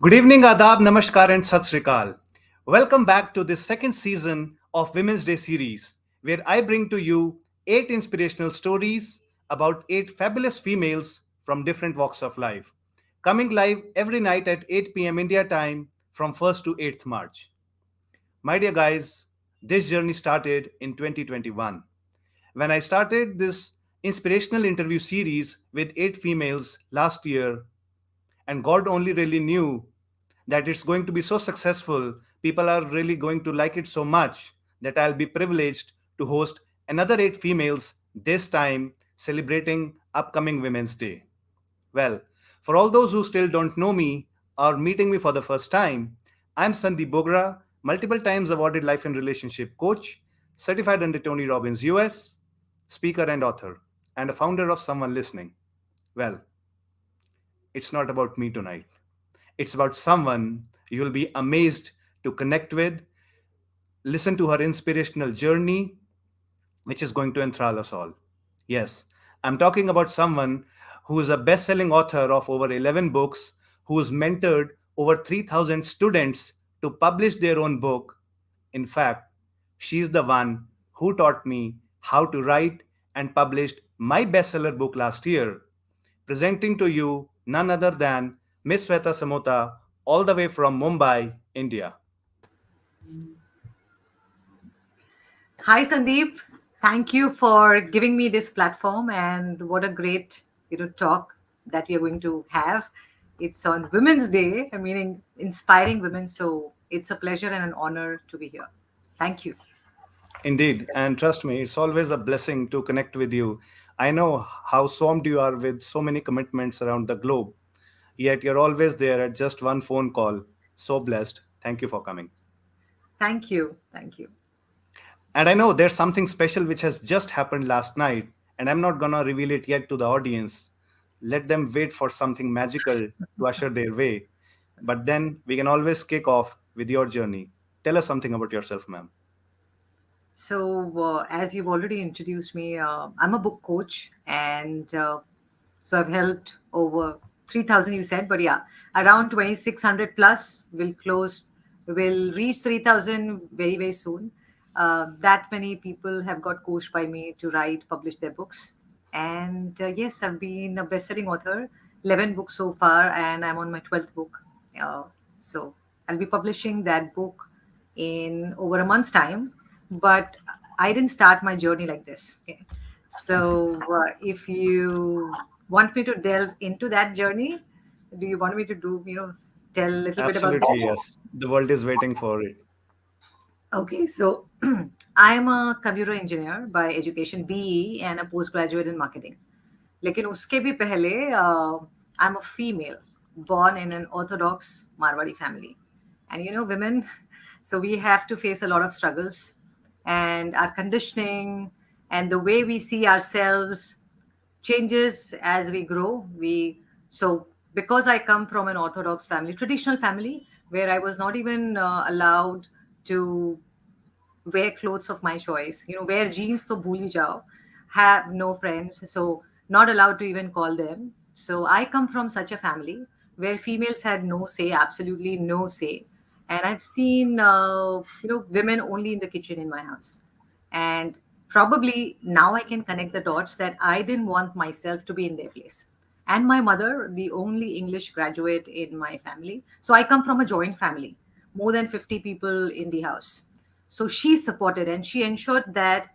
Good evening, Adab, Namaskar, and Sat Sri Akal. Welcome back to the second season of Women's Day series, where I bring to you 8 inspirational stories about 8 fabulous females from different walks of life, coming live every night at 8 p.m. India time from 1st to 8th March. My dear guys, this journey started in 2021 when I started this inspirational interview series with 8 females last year, and God only really knew that it's going to be so successful. People are really going to like it so much that I'll be privileged to host another 8 females, this time celebrating upcoming Women's Day. Well, for all those who still don't know me or meeting me for the first time, I'm Sandeep Bogra, multiple times awarded life and relationship coach, certified under Tony Robbins US, speaker and author, and a founder of Someone Listening. Well, it's not about me tonight. It's about someone you'll be amazed to connect with, listen to her inspirational journey, which is going to enthrall us all. Yes, I'm talking about someone who is a best selling author of over 11 books, who has mentored over 3,000 students to publish their own book. In fact, she's the one who taught me how to write and published my bestseller book last year. Presenting to you none other than Miss Sweta Samota, all the way from Mumbai, India. Hi, Sandeep. Thank you for giving me this platform, and what a great talk that we are going to have. It's on Women's Day. I mean, inspiring women. So it's a pleasure and an honor to be here. Thank you. Indeed, and trust me, it's always a blessing to connect with you. I know how swamped you are with so many commitments around the globe, yet you're always there at just one phone call. So blessed. Thank you for coming. Thank you. Thank you. And I know there's something special which has just happened last night, and I'm not gonna reveal it yet to the audience. Let them wait for something magical to usher their way. But then we can always kick off with your journey. Tell us something about yourself, ma'am. So, as you've already introduced me, I'm a book coach, and so I've helped over 3,000, you said, but yeah, around 2,600 plus will reach 3,000 very, very soon. That many people have got coached by me to write, publish their books. And yes, I've been a best-selling author, 11 books so far, and I'm on my 12th book. Uh, so I'll be publishing that book in over a month's time. But I didn't start my journey like this. Okay. So if you want me to delve into that journey, do you want me to tell a little bit about Absolutely, that? yes. The world is waiting for it. Okay, so I'm a computer engineer by education, BE, and a postgraduate in marketing. लेकिन उसके भी पहले I'm a female born in an orthodox Marwari family. And women, so we have to face a lot of struggles, and our conditioning and the way we see ourselves changes as we grow. We so because I come from an orthodox family, traditional family, where I was not even allowed to wear clothes of my choice. Wear jeans to bhuli jao. Have no friends, so not allowed to even call them. So I come from such a family where females had no say, absolutely no say. And I've seen, women only in the kitchen in my house. And probably now I can connect the dots that I didn't want myself to be in their place. And my mother, the only English graduate in my family. So I come from a joint family, more than 50 people in the house. So she supported and she ensured that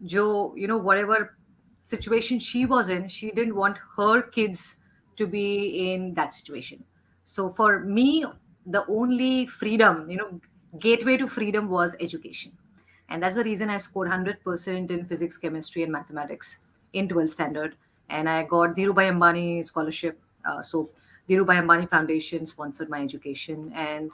Joe, whatever situation she was in, she didn't want her kids to be in that situation. So for me, the only freedom, gateway to freedom was education. And that's the reason I scored 100% in physics, chemistry, and mathematics in 12th standard. And I got Dhirubhai Ambani scholarship. So Dhirubhai Ambani Foundation sponsored my education. And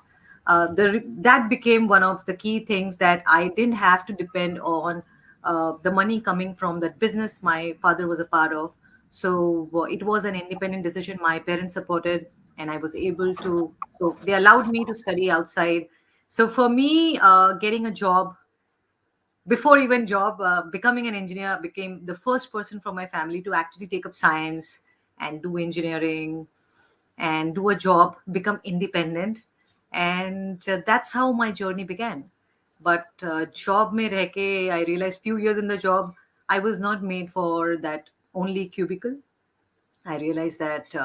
that became one of the key things that I didn't have to depend on the money coming from that business my father was a part of. So it was an independent decision. My parents supported, and I was able to. So they allowed me to study outside. So for me, getting a job before even job, becoming an engineer became the first person from my family to actually take up science and do engineering. and do a job, become independent. And that's how my journey began. But job mein reh ke, I realized few years in the job, I was not made for that only cubicle. I realized that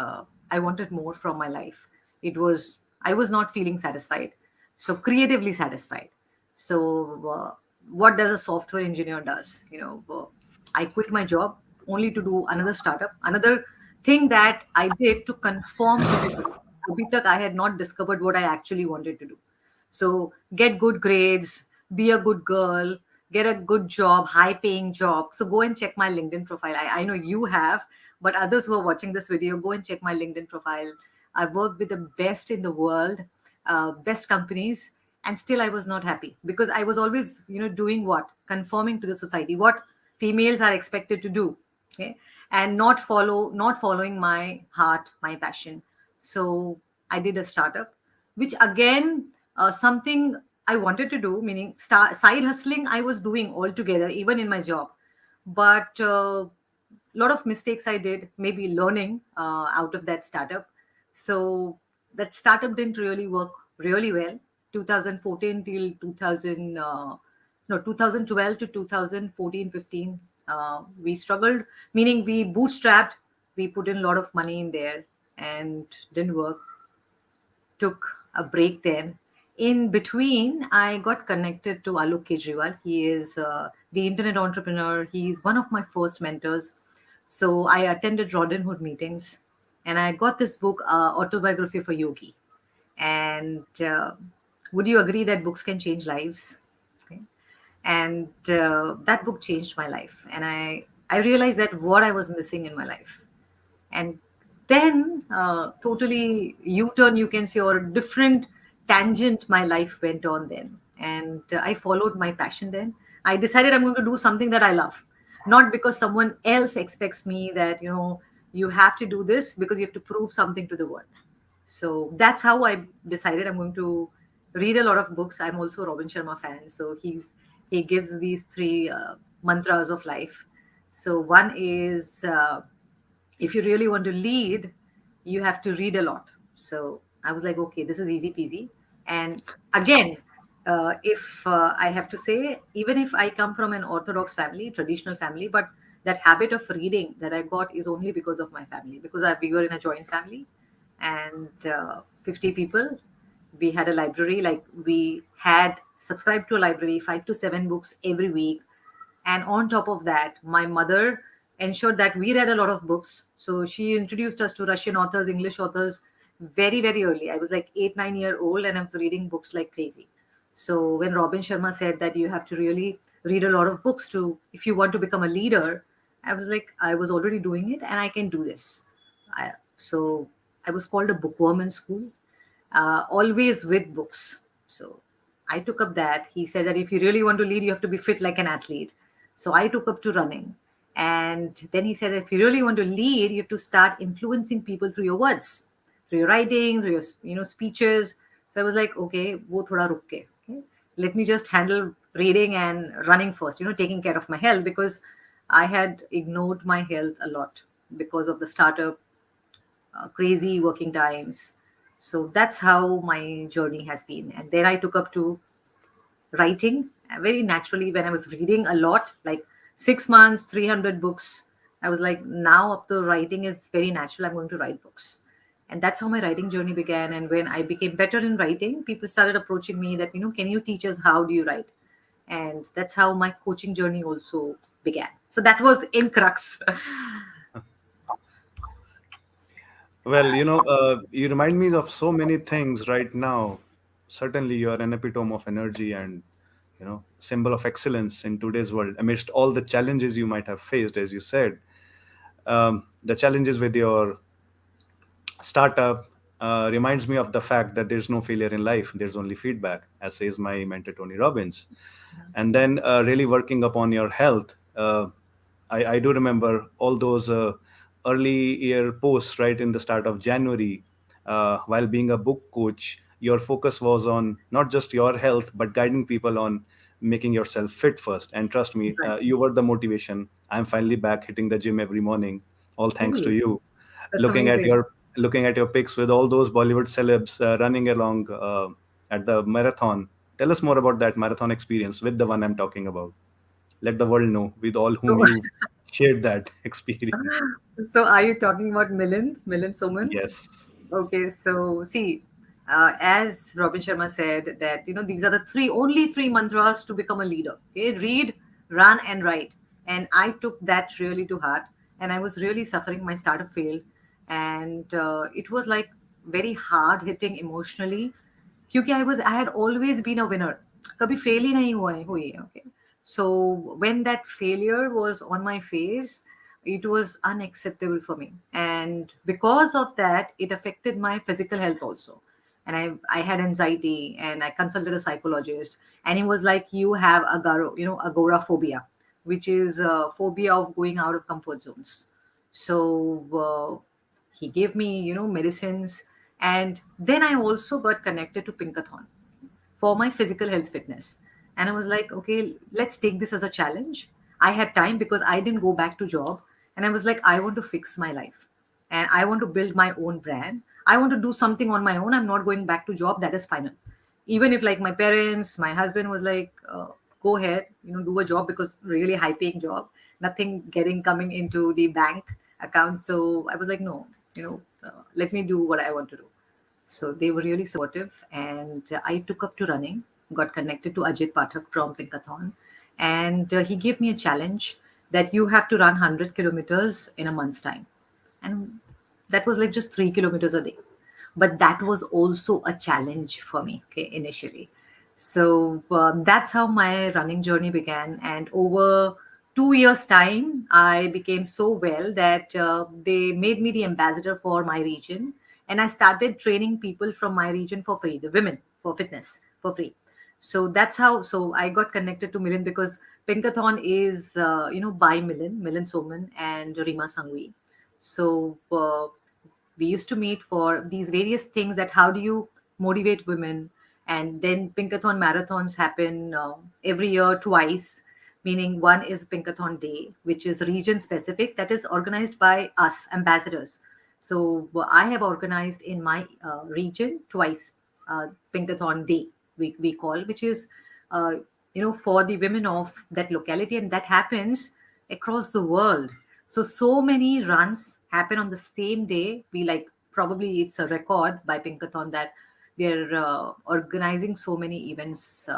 I wanted more from my life. I was not feeling satisfied, so creatively satisfied. So, what does a software engineer does? I quit my job only to do another startup, another thing that I did to conform to the society. Abhi tak I had not discovered what I actually wanted to do. So get good grades, be a good girl, get a good job, high paying job. So go and check my LinkedIn profile. I know you have, but others who are watching this video, go and check my LinkedIn profile. I've worked with the best in the world, best companies, and still I was not happy because I was always, doing what? Conforming to the society, what females are expected to do. Okay. And not following my heart, my passion. So I did a startup, which again, something I wanted to do, meaning side hustling, I was doing altogether, even in my job. But a lot of mistakes I did, maybe learning out of that startup. So that startup didn't really work really well. 2014 till 2000, no, 2012 to 2014, 15, we struggled, meaning we bootstrapped, we put in a lot of money in there and didn't work. Took a break then. In between, I got connected to Alok Kejriwal. He is the internet entrepreneur. He's one of my first mentors. So I attended Robin Hood meetings and I got this book, Autobiography for Yogi. And would you agree that books can change lives? Okay. And that book changed my life. And I realized that what I was missing in my life. And then totally u-turn, you can say, or a different tangent my life went on then. And I followed my passion then. I decided I'm going to do something that I love, not because someone else expects me that, you have to do this because you have to prove something to the world. So that's how I decided I'm going to read a lot of books. I'm also a Robin Sharma fan, so he gives these three mantras of life. So one is, if you really want to lead, you have to read a lot. So I was like, okay, this is easy peasy. And again, if I have to say, even if I come from an orthodox family, traditional family, but that habit of reading that I got is only because of my family, because we were in a joint family and 50 people. We had a library, like we had subscribed to a library, 5 to 7 books every week. And on top of that, my mother ensured that we read a lot of books. So she introduced us to Russian authors, English authors very, very early. I was like 8, 9 year old and I was reading books like crazy. So when Robin Sharma said that you have to really read a lot of books to, if you want to become a leader, I was like, I was already doing it and I can do this. So I was called a bookworm in school, always with books. So I took up that. He said that if you really want to lead, you have to be fit like an athlete. So I took up to running. And then he said, if you really want to lead, you have to start influencing people through your words, through your writing, through your speeches. So I was like, okay, wo thoda ruk ke. Okay? Let me just handle reading and running first, taking care of my health because I had ignored my health a lot because of the startup, crazy working times. So that's how my journey has been. And then I took up to writing very naturally when I was reading a lot, like 6 months, 300 books. I was like, now up to writing is very natural. I'm going to write books. And that's how my writing journey began. And when I became better in writing, people started approaching me that, can you teach us how do you write? And that's how my coaching journey also began. So that was in crux. Well, you remind me of so many things right now. Certainly, you are an epitome of energy and, symbol of excellence in today's world amidst all the challenges you might have faced, as you said. The challenges with your startup reminds me of the fact that there's no failure in life, there's only feedback, as says my mentor Tony Robbins. And then really working upon your health. I do remember all those early year posts right in the start of January. While being a book coach, your focus was on not just your health but guiding people on making yourself fit first. And trust me, Right. you were the motivation. I'm finally back hitting the gym every morning, all thanks to Cool. you. That's Looking at your amazing. looking at your pics with all those Bollywood celebs running along at the marathon. Tell us more about that marathon experience with the one I'm talking about. Let the world know with all So, whom you shared that experience. so are you talking about Milind Soman? Yes. Okay, so see, as Robin Sharma said, that these are the only three mantras to become a leader. Okay, read, run, and write. And I took that really to heart, and I was really suffering. My startup failed, and it was like very hard hitting emotionally, क्योंकि I had always been a winner, कभी fail ही नहीं हुई है, okay. So when that failure was on my face, it was unacceptable for me, and because of that it affected my physical health also. And I had anxiety, and I consulted a psychologist, and he was like, you have agoraphobia, which is a phobia of going out of comfort zones. So he gave me medicines, and then I also got connected to Pinkathon for my physical health fitness. And I was like, okay, let's take this as a challenge. I had time because I didn't go back to job, and I was like, I want to fix my life, and I want to build my own brand. I want to do something on my own. I'm not going back to job. That is final. Even if like my parents, my husband was like, go ahead, do a job, because really high paying job, nothing getting coming into the bank account. So I was like, no, let me do what I want to do. So they were really supportive, and I took up to running, got connected to Ajit Pathak from Pinkathon, and he gave me a challenge that you have to run 100 kilometers in a month's time. And that was like just 3 kilometers a day. But that was also a challenge for me, okay, initially. So that's how my running journey began. And over 2 years' time, I became so well that they made me the ambassador for my region. And I started training people from my region for free, the women for fitness for free. So that's how. So I got connected to Milind because Pinkathon is, by Milind Soman and Rima Sangvi. So we used to meet for these various things, that how do you motivate women. And then Pinkathon marathons happen every year twice, meaning one is Pinkathon day, which is region specific, that is organized by us ambassadors. So I have organized in my region twice, Pinkathon day, we call, which is uh, for the women of that locality, and that happens across the world. So many runs happen on the same day. We like, probably it's a record by Pinkathon that they're organizing so many events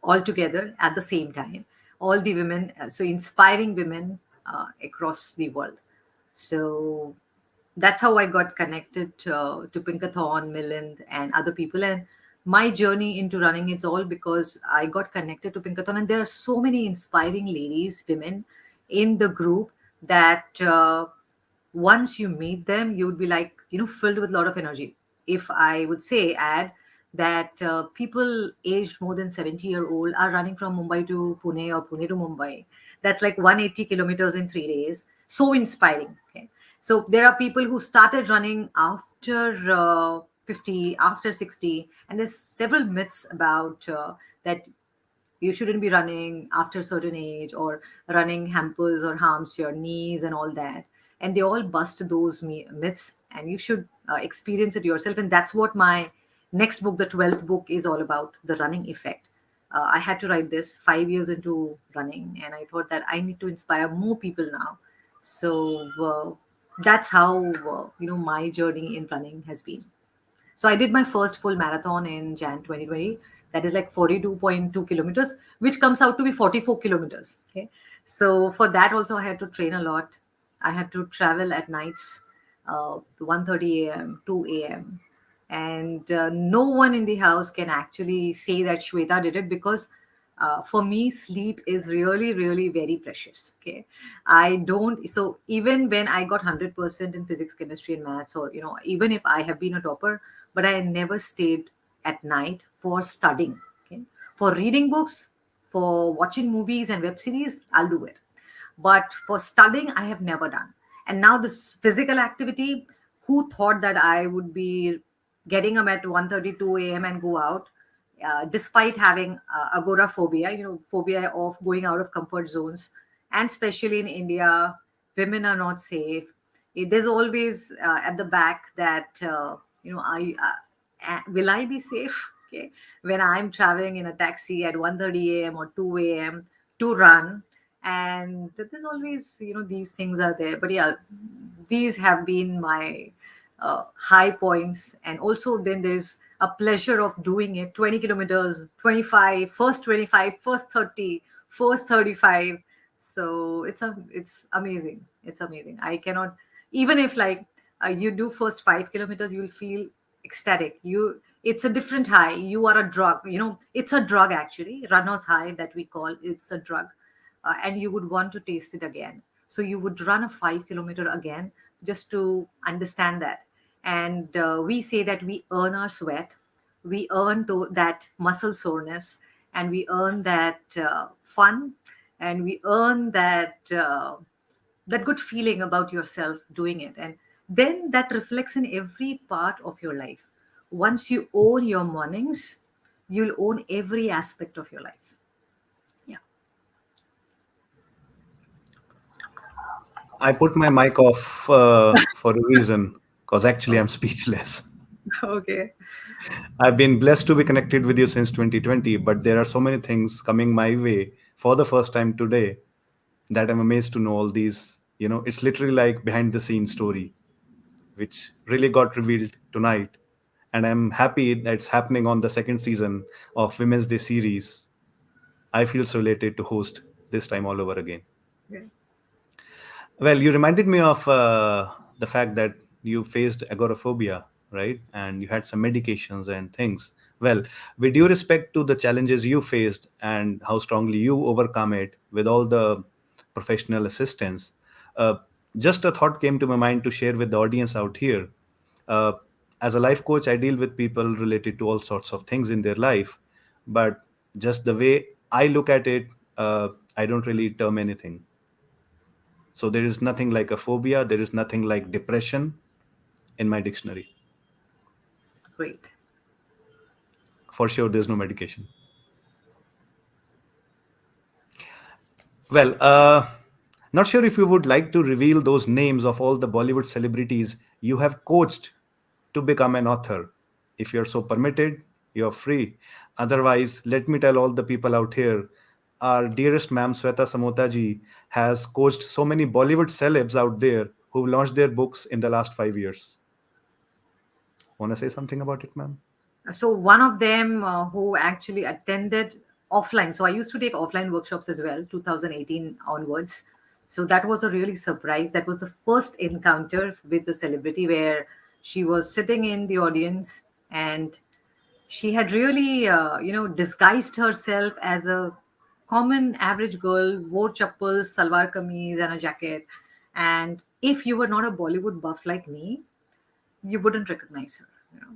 all together at the same time. All the women, so inspiring women across the world. So that's how I got connected to Pinkathon, Milind, and other people. And my journey into running is all because I got connected to Pinkathon, and there are so many inspiring ladies, women in the group that once you meet them, you would be like, filled with a lot of energy. If I would say, add that people aged more than 70-year-old are running from Mumbai to Pune or Pune to Mumbai. That's like 180 kilometers in 3 days. So inspiring. Okay. So there are people who started running after 50, after 60, and there's several myths about that you shouldn't be running after a certain age, or running hampers or harms your knees and all that. And they all bust those myths, and you should experience it yourself. And that's what my next book, the 12th book, is all about, the running effect. I had to write this 5 years into running, and I thought that I need to inspire more people now. So that's how my journey in running has been. So I did my first full marathon in Jan 2020. That is like 42.2 kilometers, which comes out to be 44 kilometers. Okay. So for that also I had to train a lot. I had to travel at nights, 1:30 a.m., 2 a.m. And no one in the house can actually say that Shweta did it, because for me, sleep is really, really very precious. Okay. I don't, so even when I got 100% in physics, chemistry, and maths, or, even if I have been a topper, but I never stayed at night for studying. Okay. For reading books, for watching movies and web series, I'll do it. But for studying, I have never done. And now this physical activity, who thought that I would be getting up at 1:32 a.m. and go out, despite having agoraphobia, phobia of going out of comfort zones. And especially in India, women are not safe. There's always at the back that will I be safe? Okay, when I'm traveling in a taxi at 1:30 a.m. or 2 a.m. to run, and there's always these things are there. But yeah, these have been my high points, and also then there's a pleasure of doing it. 20 kilometers, 25, first 25, first 30, first 35. So it's amazing. It's amazing. I cannot, even if like you do first 5 kilometers, you'll feel ecstatic. It's a different high. You are a drug. It's a drug actually. Runner's high that we call. It's a drug, and you would want to taste it again. So you would run a 5 kilometer again just to understand that. And we say that we earn our sweat, we earn that muscle soreness, and we earn that fun, and we earn that good feeling about yourself doing it, and then that reflects in every part of your life. Once you own your mornings, you'll own every aspect of your life. Yeah. I put my mic off for a reason because actually I'm speechless. Okay. I've been blessed to be connected with you since 2020, but there are so many things coming my way for the first time today that I'm amazed to know all these. It's literally like behind the scenes story, which really got revealed tonight. And I'm happy that it's happening on the second season of Women's Day series. I feel so elated to host this time all over again. Yeah. Well, you reminded me of the fact that you faced agoraphobia, right? And you had some medications and things. Well, with due respect to the challenges you faced and how strongly you overcome it with all the professional assistance, uh, just a thought came to my mind to share with the audience out here. Uh, as a life coach, I deal with people related to all sorts of things in their life, but just the way I look at it, I don't really term anything. So there is nothing like a phobia, there is nothing like depression in my dictionary. Great. For sure, there's no medication. Well, not sure if you would like to reveal those names of all the Bollywood celebrities you have coached to become an author. If you're so permitted, you're free. Otherwise, let me tell all the people out here, our dearest ma'am Sweta Samota ji has coached so many Bollywood celebs out there who launched their books in the last 5 years. Want to say something about it, ma'am? So one of them who actually attended offline. So I used to take offline workshops as well, 2018 onwards. So that was a really surprise. That was the first encounter with the celebrity where she was sitting in the audience, and she had really, disguised herself as a common average girl, wore chappals, salwar kameez, and a jacket. And if you were not a Bollywood buff like me, you wouldn't recognize her.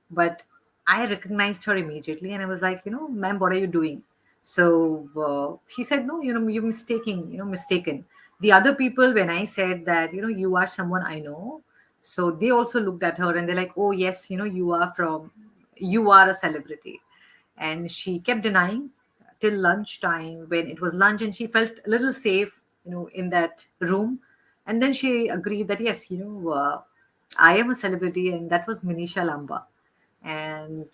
But I recognized her immediately, and I was like, ma'am, what are you doing? So she said, no, you're mistaken. The other people, when I said that, you are someone I know, so they also looked at her and they're like, oh yes, you are a celebrity. And she kept denying till lunchtime, when it was lunch, and she felt a little safe, in that room. And then she agreed that yes, I am a celebrity, and that was Minisha Lamba. And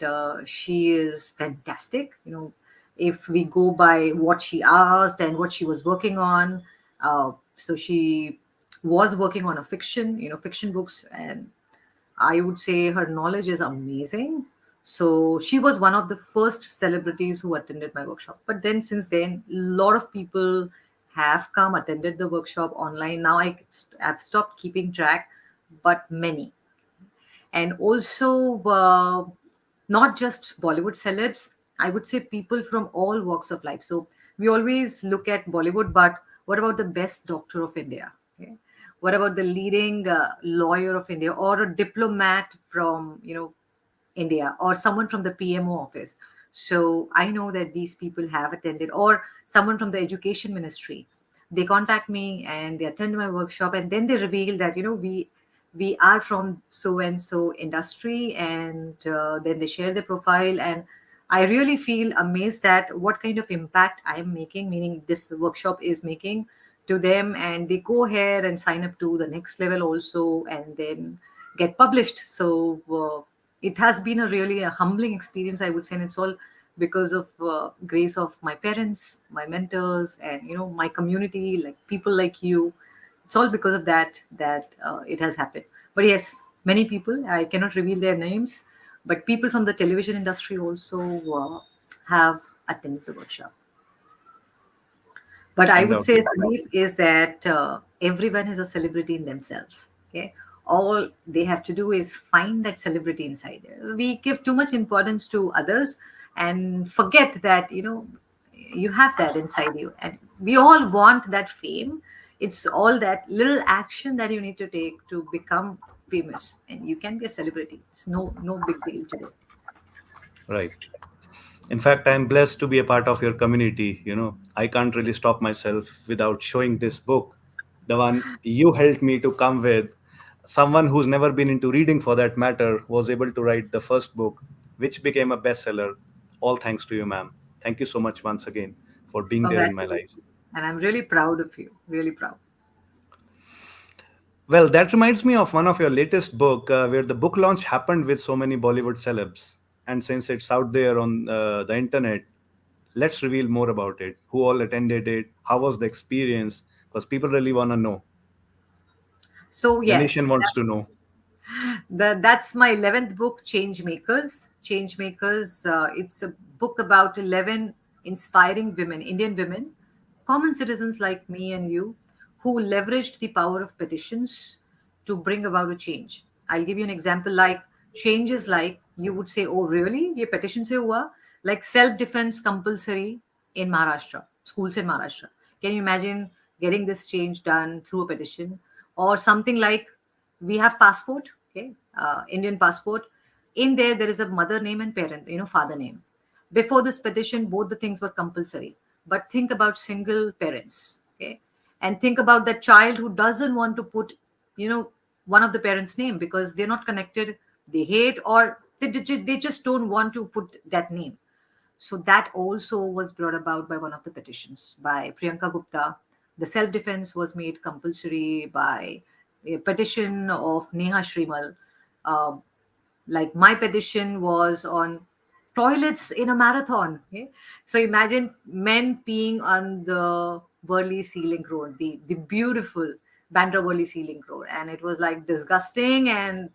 she is fantastic. If we go by what she asked and what she was working on, so she was working on a fiction books, and I would say her knowledge is amazing. So she was one of the first celebrities who attended my workshop. But then since then, a lot of people have come, attended the workshop online. Now have stopped keeping track, but many. And also, not just Bollywood celebs, I would say people from all walks of life. So we always look at Bollywood, but what about the best doctor of India? Okay? What about the leading lawyer of India, or a diplomat from India, or someone from the PMO office? So I know that these people have attended, or someone from the education ministry. They contact me and they attend my workshop, and then they reveal that we are from so and so industry, and then they share their profile. And I really feel amazed that what kind of impact I am making, meaning this workshop is making to them, and they go ahead and sign up to the next level also, and then get published. So it has been a really a humbling experience, I would say, and it's all because of grace of my parents, my mentors, and my community, like people like you. It's all because of that it has happened. But yes, many people, I cannot reveal their names, but people from the television industry also have attended the workshop. But I would say, Undoubtedly. Sandeep, is that everyone is a celebrity in themselves. Okay, all they have to do is find that celebrity inside. We give too much importance to others and forget that you have that inside you, and we all want that fame. It's all that little action that you need to take to become famous, and you can be a celebrity. It's no big deal today. Right. In fact, I'm blessed to be a part of your community. I can't really stop myself without showing this book, the one you helped me to come with. Someone who's never been into reading, for that matter, was able to write the first book, which became a bestseller. All thanks to you, ma'am. Thank you so much once again for being there in my life. Congratulations, and I'm really proud of you. Really proud. Well, that reminds me of one of your latest book, where the book launch happened with so many Bollywood celebs. And since it's out there on the internet, let's reveal more about it. Who all attended it? How was the experience? Because people really want to know. So The yes, nation wants to know. that's my 11th book, Change Makers. Change Makers. It's a book about 11 inspiring women, Indian women, common citizens like me and you, who leveraged the power of petitions to bring about a change. I'll give you an example. Like changes, like you would say, "Oh, really? ये petition से हुआ?" Like self-defense compulsory in Maharashtra, schools in Maharashtra. Can you imagine getting this change done through a petition? Or something like we have passport, okay, Indian passport. In there is a mother name and parent, father name. Before this petition, both the things were compulsory. But think about single parents, okay, and think about that child who doesn't want to put, you know, one of the parents' name because they're not connected, they hate, or they just don't want to put that name. So that also was brought about by one of the petitions by Priyanka Gupta. The self defense was made compulsory by a petition of Neha Shrimal. Uh, like my petition was on toilets in a marathon. Okay? So imagine men peeing on the Burley Ceiling Road, the beautiful Bandra Burley Ceiling Road. And it was like disgusting and,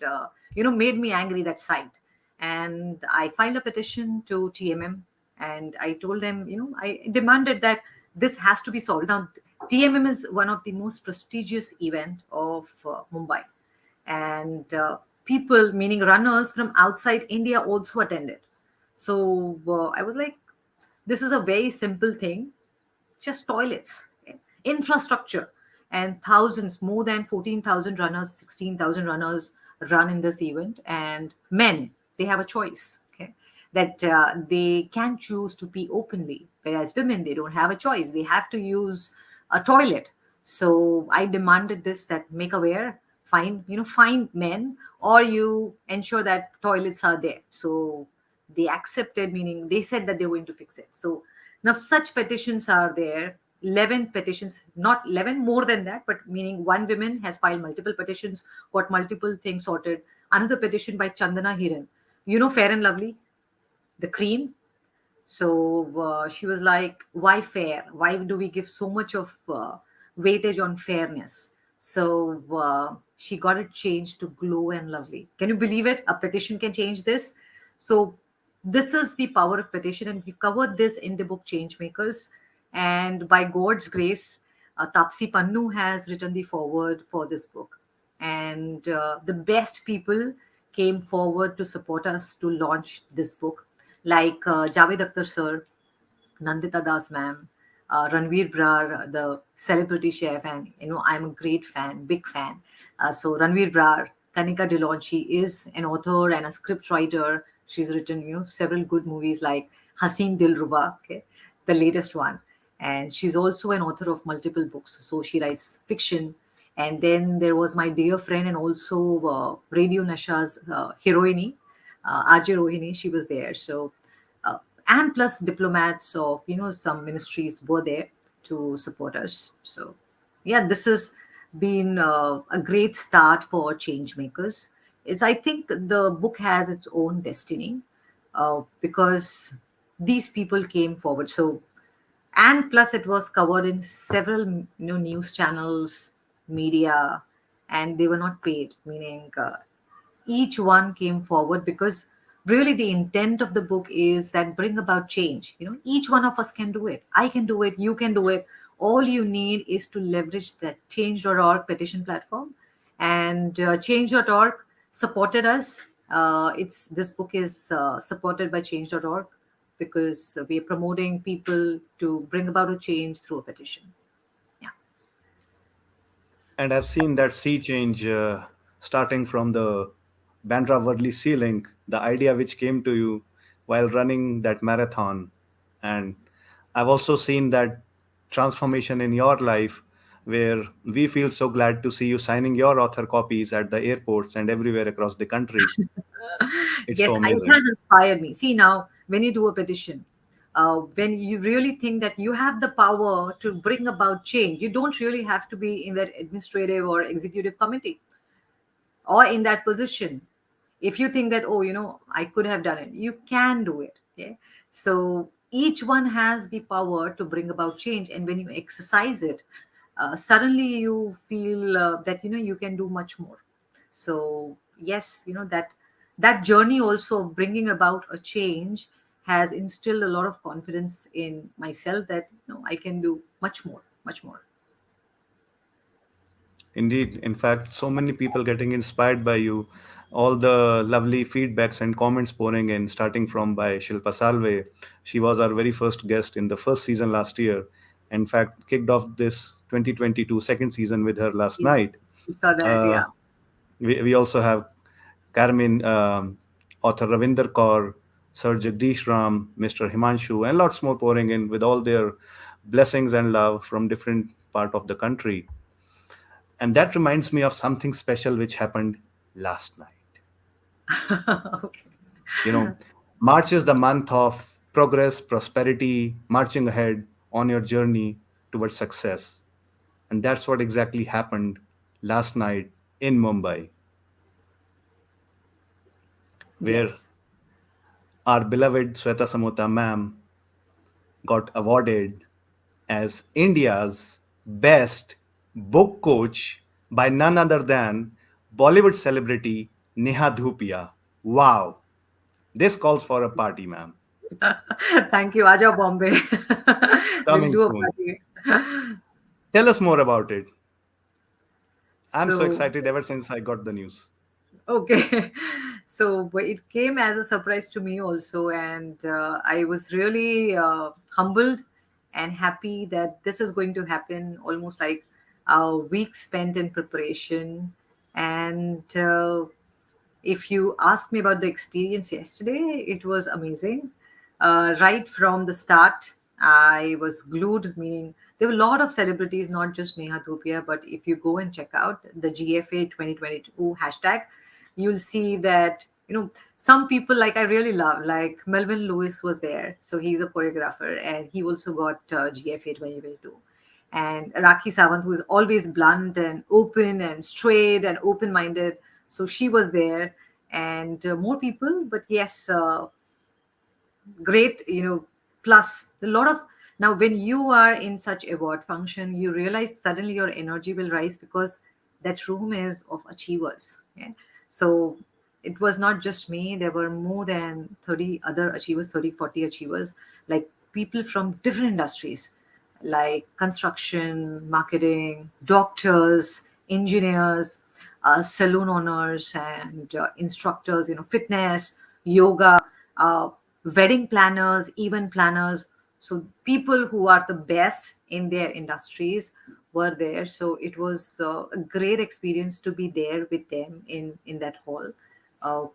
made me angry that sight. And I filed a petition to TMM and I told them, I demanded that this has to be solved. Now, TMM is one of the most prestigious event of Mumbai, and people, meaning runners from outside India, also attended. So I was like, this is a very simple thing, just toilets, okay? Infrastructure, and thousands, more than 14,000 runners, 16,000 runners run in this event, and men, they have a choice, okay, that they can choose to pee openly, whereas women, they don't have a choice, they have to use a toilet. So I demanded this, that make aware, find men, or you ensure that toilets are there. So they accepted, meaning they said that they were going to fix it. So now such petitions are there, 11 petitions, not 11, more than that, but meaning one woman has filed multiple petitions, got multiple things sorted. Another petition by Chandana Hiran, Fair and Lovely, the cream. So she was like, why fair? Why do we give so much of weightage on fairness? So she got it changed to glow and lovely. Can you believe it? A petition can change this. So this is the power of petition. And we've covered this in the book Change Makers. And by God's grace, Tapsi Pannu has written the foreword for this book. And the best people came forward to support us to launch this book, like Javed Akhtar sir, Nandita Das ma'am, Ranveer Brar, the celebrity chef, and I'm a great fan, big fan. So Ranveer Brar, Kanika Delon, she is an author and a script writer. She's written several good movies like Haseen Dilruba, okay, the latest one, and she's also an author of multiple books. So she writes fiction. And then there was my dear friend and also Radio Nasha's heroine, RJ Rohini. She was there. So uh, and plus diplomats of some ministries were there to support us. So Yeah, this has been a great start for change makers. It's, I think the book has its own destiny, because these people came forward. So, and plus it was covered in several, news channels, media, and they were not paid, meaning each one came forward because really the intent of the book is that bring about change. Each one of us can do it. I can do it, you can do it. All you need is to leverage that change.org petition platform. And change.org supported us. It's This book is supported by change.org because we are promoting people to bring about a change through a petition. Yeah. And I've seen that sea change starting from the Bandra Worli Sea Link, the idea which came to you while running that marathon. And I've also seen that transformation in your life where we feel so glad to see you signing your author copies at the airports and everywhere across the country. It's so It amazing. has inspired me. See, now, when you do a petition, when you really think that you have the power to bring about change, you don't really have to be in that administrative or executive committee or in that position. If you think that, oh, I could have done it, you can do it. Okay. So each one has the power to bring about change. And when you exercise it, suddenly you feel that, you can do much more. So yes, that journey also of bringing about a change has instilled a lot of confidence in myself that, I can do much more, much more. Indeed. In fact, so many people getting inspired by you. All the lovely feedbacks and comments pouring in, starting from by Shilpa Salve. She was our very first guest in the first season last year. In fact, kicked off this 2022 second season with her last Yes, night. we saw that. Uh, Yeah. we also have Carmen, author Ravinder Kaur, Sir Jagdish Ram, Mr. Himanshu, and lots more pouring in with all their blessings and love from different part of the country. And that reminds me of something special which happened last night. Okay. You know, March is the month of progress, prosperity, marching ahead on your journey towards success. And that's what exactly happened last night in Mumbai, where Yes. our beloved Sweta Samota ma'am got awarded as India's best book coach by none other than Bollywood celebrity Neha Dhupia. Wow. This calls for a party, ma'am. Thank you. Aja Bombay. We'll Coming do a soon. party. Tell us more about it. I'm so So, excited ever since I got the news. okay. So, but it came as a surprise to me also. And I was really humbled and happy that this is going to happen, almost like a week spent in preparation. And if you ask me about the experience yesterday, it was amazing. Right from the start, I was glued, meaning there were a lot of celebrities, not just Neha Dhupia, but if you go and check out the GFA 2022 hashtag, you'll see that, some people like I really love, like Melvin Lewis was there. So he's a choreographer and he also got GFA 2022. And Rakhi Sawant, who is always blunt and open and straight and open minded. So she was there, and more people. But yes, great, plus a lot of, now when you are in such award function, you realize suddenly your energy will rise because that room is of achievers. Yeah? So it was not just me, there were more than 30 other achievers, 30, 40 achievers, like people from different industries, like construction, marketing, doctors, engineers, saloon owners, and instructors, fitness, yoga, uh, wedding planners, event planners. So people who are the best in their industries were there. So it was a great experience to be there with them in that hall. Uh,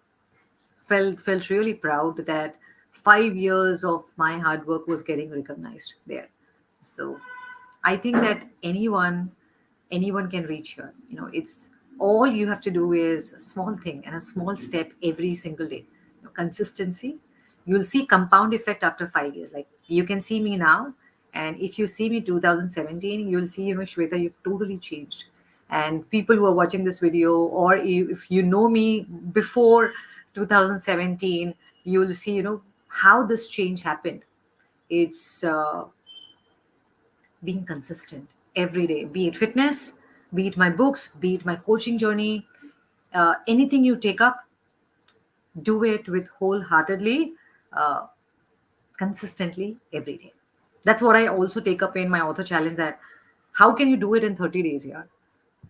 felt really proud that 5 years of my hard work was getting recognized there. So I think that anyone can reach here. It's all you have to do is a small thing and a small step every single day. Consistency. You'll see compound effect after 5 years. Like you can see me now, And if you see me 2017, you'll see, Shweta, you've totally changed. And people who are watching this video, or if you know me before 2017, you'll see, how this change happened. It's being consistent every day, be it fitness, be it my books, be it my coaching journey. Anything you take up, do it with wholeheartedly, uh, consistently every day. That's what I also take up in my author challenge, that how can you do it in 30 days here?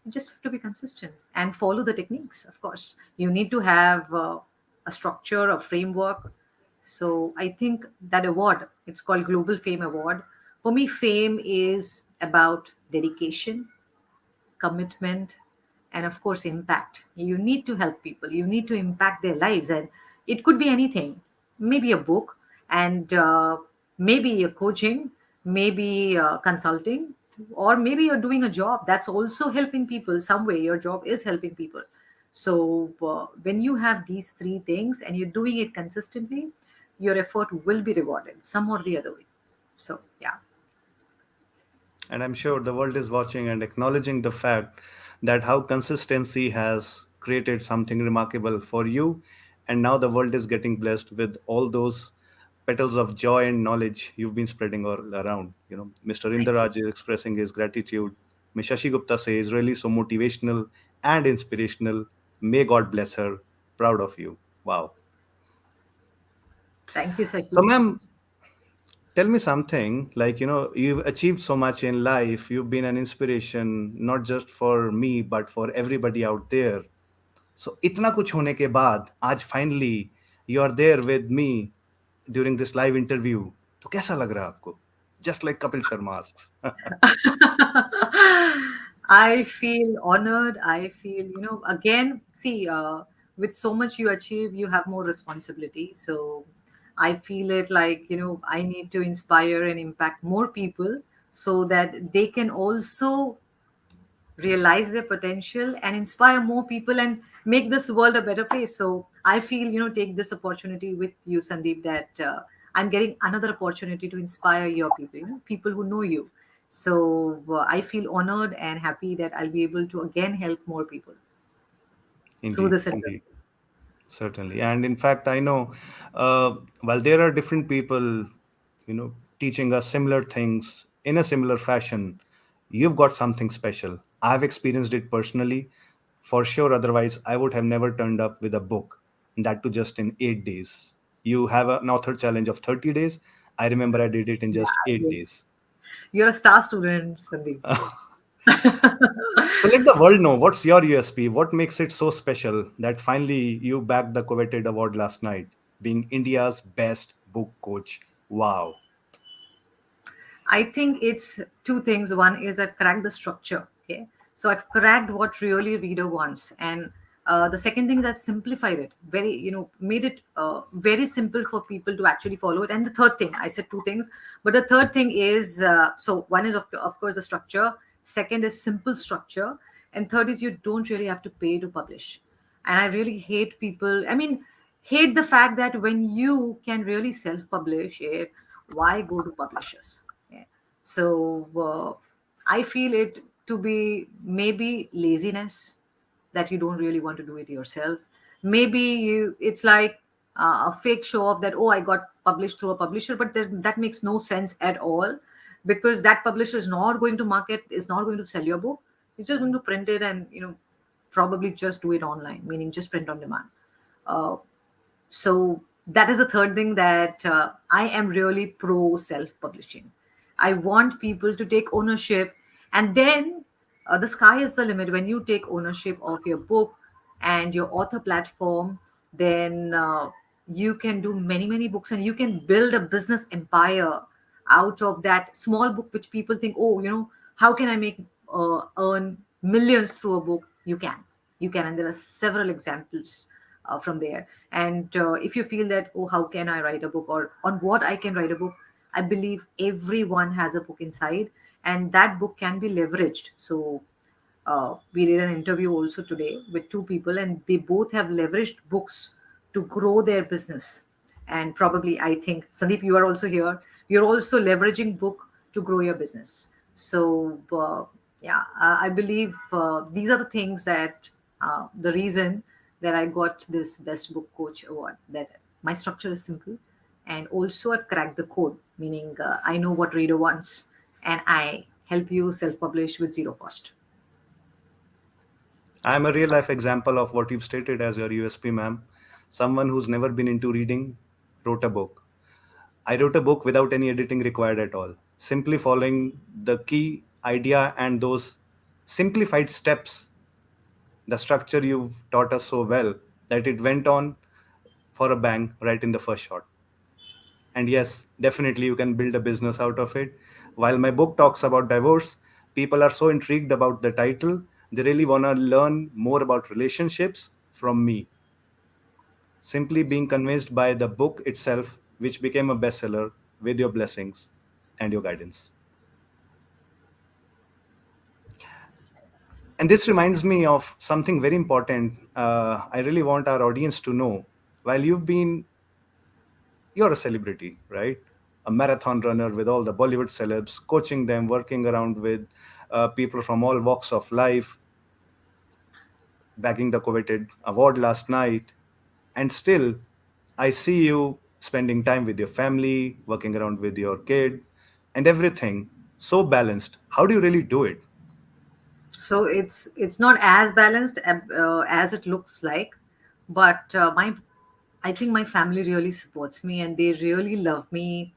You just have to be consistent and follow the techniques. Of course, you need to have a structure, a framework. So I think that award, it's called Global Fame Award. For me, fame is about dedication, commitment, and of course impact. You need to help people, you need to impact their lives, and it could be anything. Maybe a book, and maybe a coaching, maybe consulting, or maybe you're doing a job that's also helping people some way. Your job is helping people. So when you have these three things and you're doing it consistently, your effort will be rewarded some or the other way. So yeah. And I'm sure the world is watching and acknowledging the fact that how consistency has created something remarkable for you. And now the world is getting blessed with all those petals of joy and knowledge you've been spreading all around. Mr. Thank you. Indaraj is expressing his gratitude. Ms. Shashi Gupta says, really so motivational and inspirational. May God bless her. Proud of you. Wow. Thank you, So, Saki. ma'am, tell me something like, you've achieved so much in life. You've been an inspiration, not just for me, but for everybody out there. So, itna kuch hone ke baad, aaj finally, you are there with me during this live interview. तो कैसा लग रहा है आपको? Just like Kapil Sharma asks. I feel honored. I feel, again, see, with so much you achieve, you have more responsibility. So I feel it like, I need to inspire and impact more people so that they can also realize their potential and inspire more people and make this world a better place. So I feel, take this opportunity with you, Sandeep, that I'm getting another opportunity to inspire your people, people who know you. So I feel honored and happy that I'll be able to again help more people through Indeed, this interview. indeed. Certainly. And in fact, I know while there are different people, teaching us similar things in a similar fashion, you've got something special. I've experienced it personally. For sure, otherwise, I would have never turned up with a book, and that too just in 8 days. You have an author challenge of 30 days. I remember I did it in Yeah, just eight yes. days. You're a star student, Sandeep. So let the world know what's your USP, what makes it so special that finally you bagged the coveted award last night, being India's best book coach. Wow. I think it's two things. One is I've cracked the structure. Okay. So I've cracked what really reader wants. And the second thing is I've simplified it very, made it very simple for people to actually follow it. And the third thing, I said two things, but the third thing is so one is, of course, the structure. Second is simple structure. And third is you don't really have to pay to publish. And I really hate people. I mean, hate the fact that when you can really self-publish it, why go to publishers? Yeah. So I feel it to be maybe laziness, that you don't really want to do it yourself. Maybe it's like a fake show off that, oh, I got published through a publisher, but that makes no sense at all, because that publisher is not going to market, is not going to sell your book. It's just going to print it and probably just do it online, meaning just print on demand. Uh, so that is the third thing, that I am really pro self publishing. I want people to take ownership, and then the sky is the limit. When you take ownership of your book and your author platform, then you can do many many books, and you can build a business empire out of that small book, which people think, oh, how can I make earn millions through a book? You can, and there are several examples from there. And if you feel that, oh, how can I write a book, or on what I can write a book, I believe everyone has a book inside, and that book can be leveraged. So we did an interview also today with two people, and they both have leveraged books to grow their business. And probably, I think, Sandeep, you are also here. You're also leveraging book to grow your business. So, yeah, I believe these are the things that the reason that I got this Best Book Coach award. That my structure is simple, and also I've cracked the code, meaning I know what reader wants, and I help you self-publish with zero cost. I'm a real life example of what you've stated as your USP, ma'am. Someone who's never been into reading wrote a book. I wrote a book without any editing required at all, simply following the key idea and those simplified steps, the structure you've taught us so well that it went on for a bang right in the first shot. And yes, definitely you can build a business out of it. While my book talks about divorce, people are so intrigued about the title, they really want to learn more about relationships from me, simply being convinced by the book itself, which became a bestseller with your blessings and your guidance. And this reminds me of something very important. I really want our audience to know. While you're a celebrity, right? A marathon runner with all the Bollywood celebs, coaching them, working around with people from all walks of life, bagging the coveted award last night. And still, I see you spending time with your family, working around with your kid, and everything so balanced. How do you really do it? So it's not as balanced as it looks like, but my I think my family really supports me, and they really love me,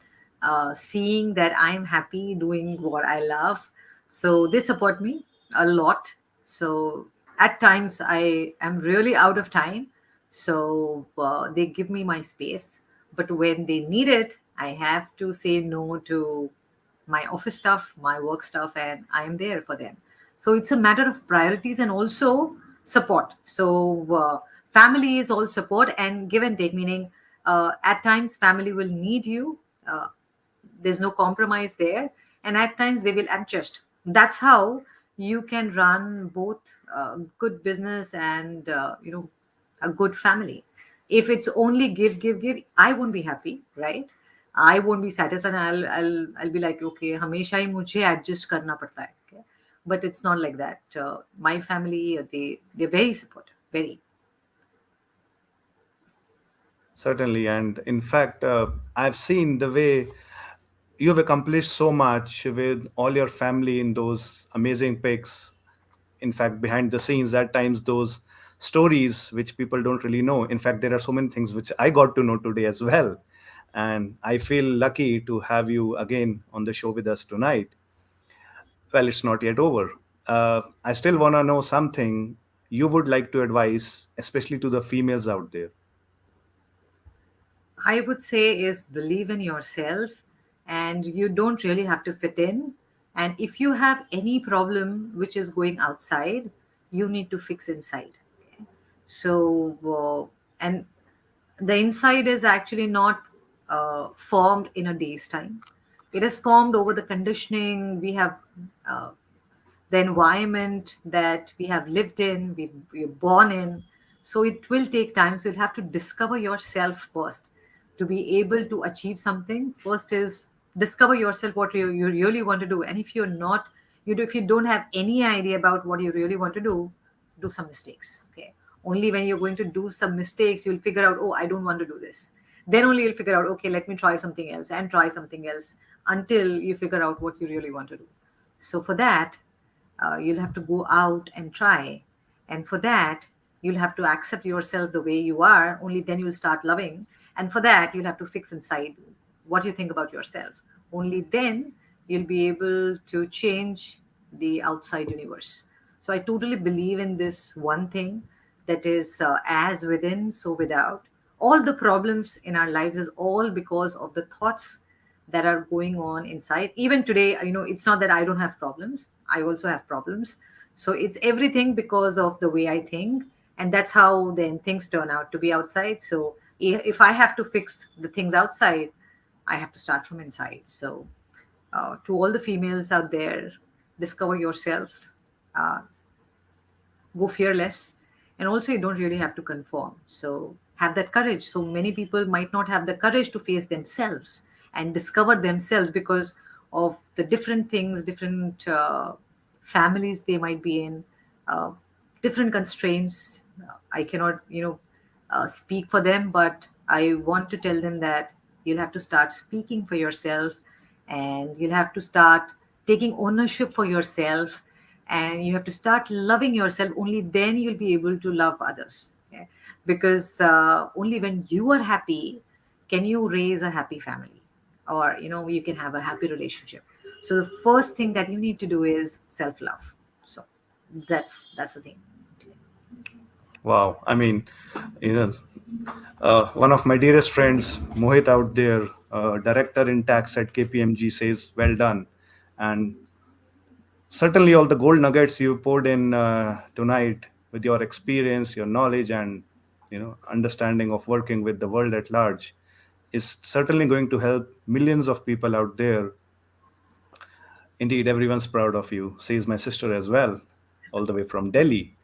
seeing that I'm happy doing what I love. So they support me a lot. So at times I am really out of time, so they give me my space, but when they need it, I have to say no to my office stuff, my work stuff, and I am there for them. So it's a matter of priorities and also support. So family is all support and give and take, meaning at times family will need you. There's no compromise there, and at times they will adjust. That's how you can run both good business and a good family. If it's only give, I won't be happy, right? I won't be satisfied. I'll be like, okay, हमेशा ही मुझे adjust करना पड़ता है. Okay? But it's not like that. My family, they're very supportive, very. Certainly. And in fact, I've seen the way you've accomplished so much with all your family in those amazing pics. In fact, behind the scenes, at times, those stories which people don't really know. In fact, there are so many things which I got to know today as well. And I feel lucky to have you again on the show with us tonight. Well, it's not yet over. I still want to know something you would like to advise, especially to the females out there. I would say is believe in yourself, and you don't really have to fit in. And if you have any problem which is going outside, you need to fix inside. Okay? So, and the inside is actually not formed in a day's time. It is formed over the conditioning we have, uh, the environment that we have lived in, we're born in. So it will take time. So you'll have to discover yourself first to be able to achieve something. First is discover yourself what you really want to do. And if you're not, if you don't have any idea about what you really want to do some mistakes. Okay. Only when you're going to do some mistakes, you'll figure out, oh, I don't want to do this. Then only you'll figure out, okay, let me try something else and try something else until you figure out what you really want to do. So for that, you'll have to go out and try. And for that, you'll have to accept yourself the way you are. Only then you'll start loving. And for that, you'll have to fix inside what you think about yourself. Only then you'll be able to change the outside universe. So I totally believe in this one thing, that is as within, so without. All the problems in our lives is all because of the thoughts that are going on inside. Even today, it's not that I don't have problems, I also have problems. So it's everything because of the way I think, and that's how then things turn out to be outside. So if I have to fix the things outside, I have to start from inside. So to all the females out there, discover yourself, uh, go fearless, and also you don't really have to conform. So have that courage. So many people might not have the courage to face themselves and discover themselves, because of the different things, different families they might be in, uh, different constraints. I cannot, speak for them, but I want to tell them that you'll have to start speaking for yourself, and you'll have to start taking ownership for yourself, and you have to start loving yourself. Only then you'll be able to love others. Okay? Because only when you are happy can you raise a happy family, or you can have a happy relationship. So the first thing that you need to do is self love. So that's the thing. Wow. I mean, you know, one of my dearest friends, Mohit out there, director in tax at KPMG, says, "Well done." And certainly, all the gold nuggets you poured in tonight, with your experience, your knowledge, and understanding of working with the world at large, is certainly going to help millions of people out there. Indeed, everyone's proud of you, says my sister as well, all the way from Delhi.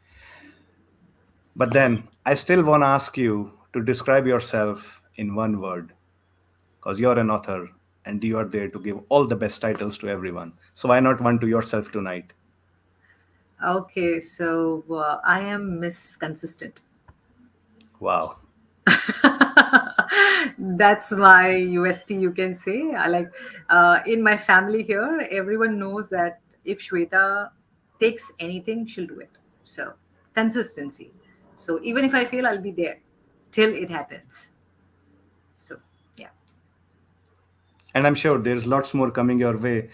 But then I still want to ask you to describe yourself in one word, because you're an author and you are there to give all the best titles to everyone. So why not one to yourself tonight? Okay, so I am Miss Consistent. Wow. That's my USP, you can say. I like, in my family here, everyone knows that if Shweta takes anything, she'll do it. So consistency. So even if I fail, I'll be there till it happens. So yeah. And I'm sure there's lots more coming your way.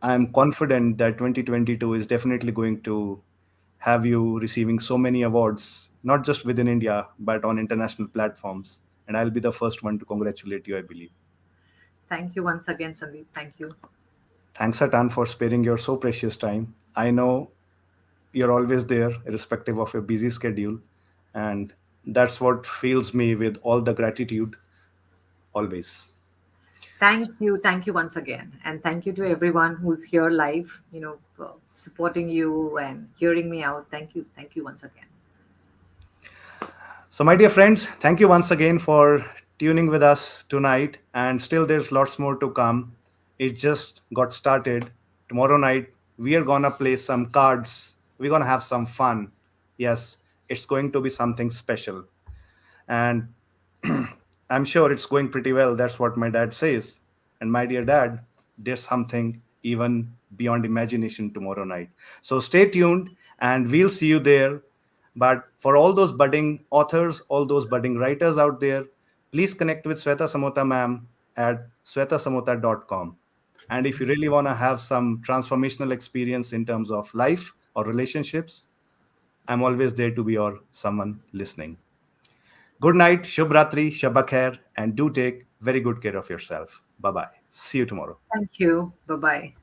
I'm confident that 2022 is definitely going to have you receiving so many awards, not just within India, but on international platforms. And I'll be the first one to congratulate you, I believe. Thank you once again, Sandeep. Thank you. Thanks a ton for sparing your so precious time. I know you're always there, irrespective of your busy schedule. And that's what fills me with all the gratitude always. Thank you once again, and thank you to everyone who's here live. Supporting you and hearing me out. Thank you once again. So, my dear friends, thank you once again for tuning with us tonight. And still, there's lots more to come. It just got started. Tomorrow night, we are gonna play some cards. We're gonna have some fun. Yes, it's going to be something special. And I'm sure it's going pretty well. That's what my dad says. And my dear dad, there's something even beyond imagination tomorrow night. So stay tuned and we'll see you there. But for all those budding authors, all those budding writers out there, please connect with Sweta Samota ma'am at swetasamota.com. And if you really want to have some transformational experience in terms of life or relationships, I'm always there to be your someone listening. Good night, Shubh Ratri, Shabba Khair, and do take very good care of yourself. Bye bye. See you tomorrow. Thank you. Bye bye.